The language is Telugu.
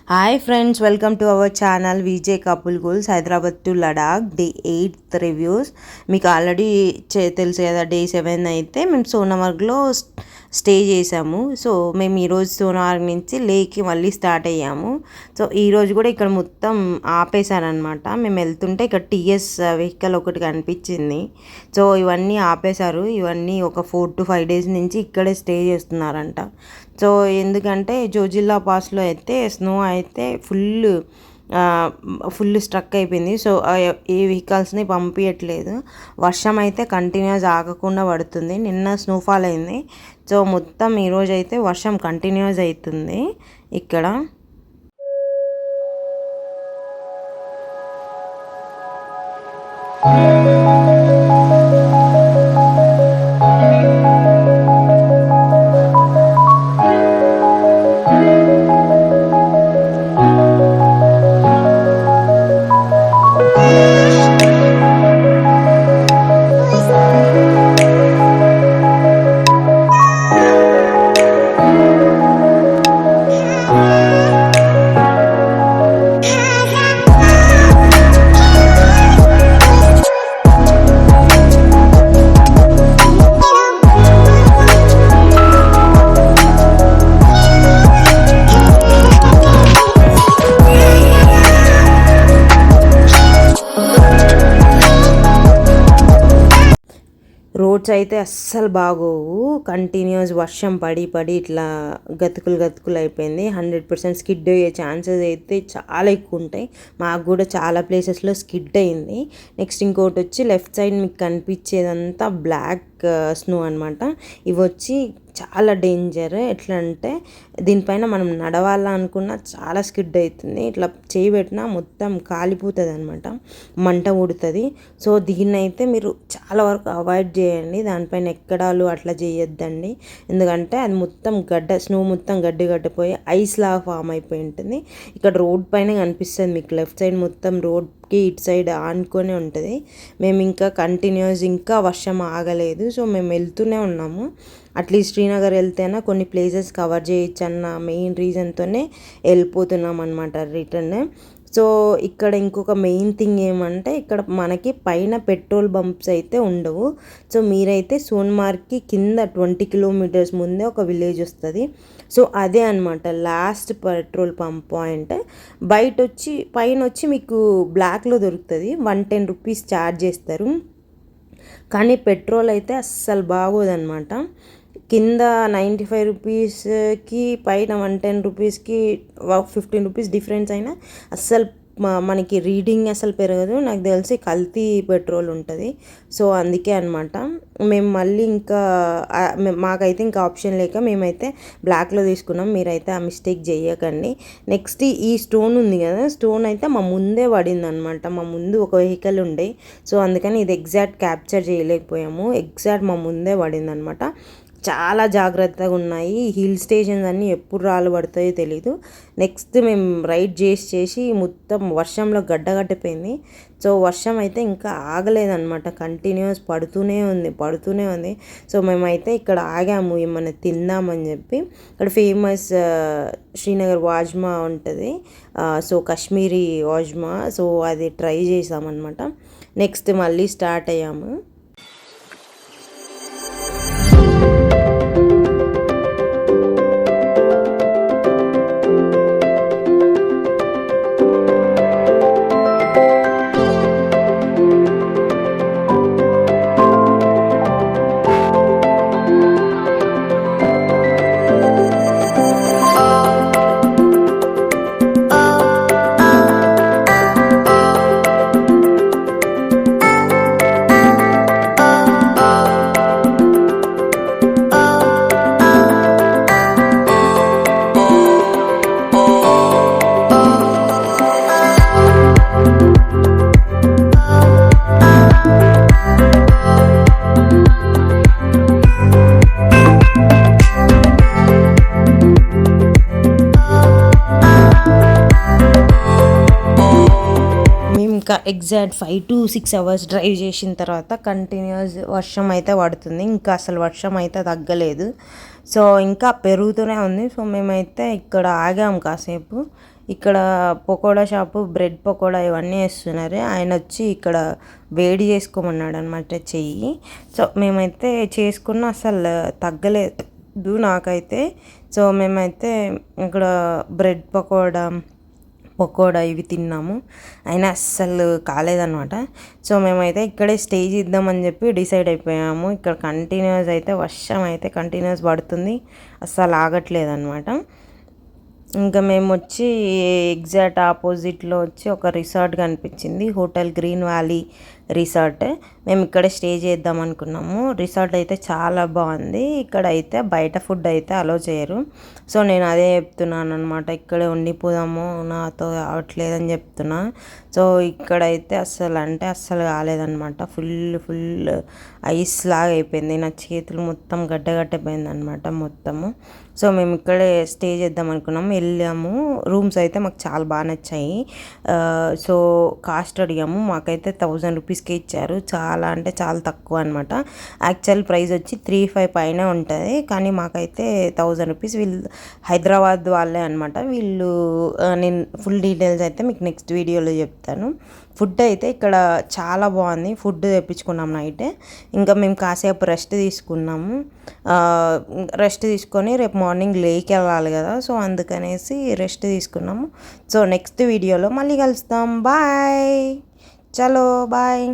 Hi friends, welcome to our channel VJ couple goals Hyderabad to Ladakh day 8 reviews. మీకు ఆల్రెడీ తెలుసు కదా, డే 7 అయితే మేము సోనమార్గ్లో స్టే చేసాము. సో మేము ఈరోజు సోనమార్గ్ నుంచి లేకి మళ్ళీ స్టార్ట్ అయ్యాము. సో ఈరోజు కూడా ఇక్కడ మొత్తం ఆపేశారనమాట. మేము వెళ్తుంటే ఇక్కడ టీఎస్ వెహికల్ ఒకటి కనిపించింది. సో ఇవన్నీ ఆపేశారు. ఇవన్నీ ఒక 4 to 5 days నుంచి ఇక్కడే స్టే చేస్తున్నారంట. సో ఎందుకంటే జోజిల్లా పాస్లో అయితే స్నో అయితే ఫుల్ స్ట్రక్ అయిపోయింది. సో ఏ వెహికల్స్ని పంపించట్లేదు. వర్షం అయితే కంటిన్యూస్ ఆగకుండా పడుతుంది. నిన్న స్నోఫాల్ అయింది. సో మొత్తం ఈరోజు అయితే వర్షం కంటిన్యూస్ అవుతుంది ఇక్కడ. రోడ్స్ అయితే అస్సలు బాగోవు. కంటిన్యూస్ వర్షం పడి ఇట్లా గతుకులు అయిపోయింది. 100% స్కిడ్ అయ్యే ఛాన్సెస్ అయితే చాలా ఎక్కువ ఉంటాయి. మాకు కూడా చాలా ప్లేసెస్లో స్కిడ్ అయింది. నెక్స్ట్ ఇంకోటి వచ్చి లెఫ్ట్ సైడ్ మీకు కనిపించేదంతా బ్లాక్ స్నో అనమాట. ఇవి వచ్చి చాలా డేంజర్. ఎట్లా అంటే దీనిపైన మనం నడవాలనుకున్నా చాలా స్కిడ్ అవుతుంది. ఇట్లా చేయి పెట్టినా మొత్తం కాలిపోతుంది అనమాట, మంట ఉడుతుంది. సో దీన్ని అయితే మీరు చాలా వరకు అవాయిడ్ చేయండి. దానిపైన ఎక్కడాలు అట్లా చేయొద్దండి. ఎందుకంటే అది మొత్తం స్నో మొత్తం గడ్డిపోయి ఐస్ లాగా ఫామ్ అయిపోయి ఉంటుంది. ఇక్కడ రోడ్ పైన కనిపిస్తుంది మీకు, లెఫ్ట్ సైడ్ మొత్తం రోడ్కి ఇటు సైడ్ ఆనుకొని ఉంటుంది. మేము ఇంకా కంటిన్యూస్ ఇంకా వర్షం ఆగలేదు. సో మేము వెళ్తూనే ఉన్నాము. అట్లీస్ట్ శ్రీనగర్ వెళ్తేనా కొన్ని ప్లేసెస్ కవర్ చేయొచ్చు అన్న మెయిన్ రీజన్తోనే వెళ్ళిపోతున్నాం అనమాట రిటర్న్. సో ఇక్కడ ఇంకొక మెయిన్ థింగ్ ఏమంటే, ఇక్కడ మనకి పైన పెట్రోల్ బంప్స్ అయితే ఉండవు. సో మీరైతే సోన్మార్గ్కి కింద 20 kilometers ముందే ఒక విలేజ్ వస్తుంది. సో అదే అనమాట లాస్ట్ పెట్రోల్ పంప్ పాయింట్. పైన వచ్చి మీకు బ్లాక్లో దొరుకుతుంది. 110 rupees ఛార్జ్ చేస్తారు. కానీ పెట్రోల్ అయితే అస్సలు బాగోదన్నమాట. కింద 95 rupeesకి పైన 110 rupeesకి 15 rupees డిఫరెన్స్ అయినా అస్సలు మనకి రీడింగ్ అసలు పెరగదు. నాకు తెలిసి కల్తీ పెట్రోల్ ఉంటుంది. సో అందుకే అనమాట మేము మళ్ళీ మాకైతే ఇంకా ఆప్షన్ లేక మేమైతే బ్లాక్లో తీసుకున్నాం. మీరైతే ఆ మిస్టేక్ చేయకండి. నెక్స్ట్ ఈ స్టోన్ ఉంది కదా, స్టోన్ అయితే మా ముందే పడింది అనమాట. మా ముందు ఒక వెహికల్ ఉండే. సో అందుకని ఇది ఎగ్జాక్ట్ క్యాప్చర్ చేయలేకపోయాము. ఎగ్జాక్ట్ మా ముందే పడింది అనమాట. చాలా జాగ్రత్తగా ఉన్నాయి. హిల్ స్టేషన్స్ అన్నీ ఎప్పుడు రాళ్ళు పడతాయో తెలీదు. నెక్స్ట్ మేము రైడ్ చేసి మొత్తం వర్షంలో గడ్డగట్టిపోయింది. సో వర్షం అయితే ఇంకా ఆగలేదన్నమాట, కంటిన్యూస్ పడుతూనే ఉంది. సో మేమైతే ఇక్కడ ఆగాము ఏమన్నా తిందామని చెప్పి. ఇక్కడ ఫేమస్ శ్రీనగర్ వాజ్మా ఉంటుంది. సో కాశ్మీరీ వాజ్మా. సో అది ట్రై చేసామన్నమాట. నెక్స్ట్ మళ్ళీ స్టార్ట్ అయ్యాము. ఇంకా ఎగ్జాక్ట్ 5 to 6 hours డ్రైవ్ చేసిన తర్వాత కంటిన్యూస్ వర్షం అయితే పడుతుంది. ఇంకా అసలు వర్షం అయితే తగ్గలేదు. సో ఇంకా పెరుగుతూనే ఉంది. సో మేమైతే ఇక్కడ ఆగాము కాసేపు. ఇక్కడ పకోడా షాపు, బ్రెడ్ పకోడా ఇవన్నీ వేస్తున్నారు. ఆయన వచ్చి ఇక్కడ వేడి చేసుకోమన్నాడు అనమాట చెయ్యి. సో మేమైతే చేసుకున్న అసలు తగ్గలేదు నాకైతే. సో మేమైతే ఇక్కడ బ్రెడ్ పకోడా ఇవి తిన్నాము, అయినా అస్సలు కాలేదనమాట. సో మేమైతే ఇక్కడే స్టే చేద్దామని చెప్పి డిసైడ్ అయిపోయాము. ఇక్కడ కంటిన్యూస్ అయితే వర్షం అయితే కంటిన్యూస్ పడుతుంది, అస్సలు ఆగట్లేదు అనమాట. ఇంకా మేము వచ్చి ఎగ్జాక్ట్ ఆపోజిట్లో వచ్చి ఒక రిసార్ట్ కనిపించింది, హోటల్ గ్రీన్ వ్యాలీ రిసార్ట్. మేము ఇక్కడే స్టే చేద్దాం అనుకున్నాము. రిసార్ట్ అయితే చాలా బాగుంది. ఇక్కడ అయితే బయట ఫుడ్ అయితే అలో చేయరు. సో నేను అదే చెప్తున్నాను అనమాట, ఇక్కడే ఉండిపోదాము, నాతో అవట్లేదని చెప్తున్నా. సో ఇక్కడైతే అస్సలు కాలేదనమాట. ఫుల్ ఐస్ లాగా అయిపోయింది, నా చేతులు మొత్తం గడ్డగట్టపోయింది అనమాట మొత్తము. సో మేము ఇక్కడే స్టే చేద్దాం అనుకున్నాము, వెళ్ళాము. రూమ్స్ అయితే మాకు చాలా బాగా నచ్చాయి. సో కాస్ట్ అడిగాము, మాకైతే 1000 రూపీస్కే ఇచ్చారు. చాలా అంటే చాలా తక్కువ అనమాట. యాక్చువల్ ప్రైస్ వచ్చి 3,500 పైన ఉంటుంది, కానీ మాకైతే 1000 రూపీస్. వీళ్ళు హైదరాబాద్ వాళ్ళే అనమాట వీళ్ళు. నేను ఫుల్ డీటెయిల్స్ అయితే మీకు నెక్స్ట్ వీడియోలో చెప్తాను. ఫుడ్ అయితే ఇక్కడ చాలా బాగుంది. ఫుడ్ తెప్పించుకున్నాం నైటే. ఇంకా మేము కాసేపు రెస్ట్ తీసుకున్నాము. రెస్ట్ తీసుకొని రేపు మార్నింగ్ లేకి వెళ్ళాలి కదా, సో అందుకనేసి రెస్ట్ తీసుకున్నాము. సో నెక్స్ట్ వీడియోలో మళ్ళీ కలుస్తాం. బాయ్, చలో బాయ్.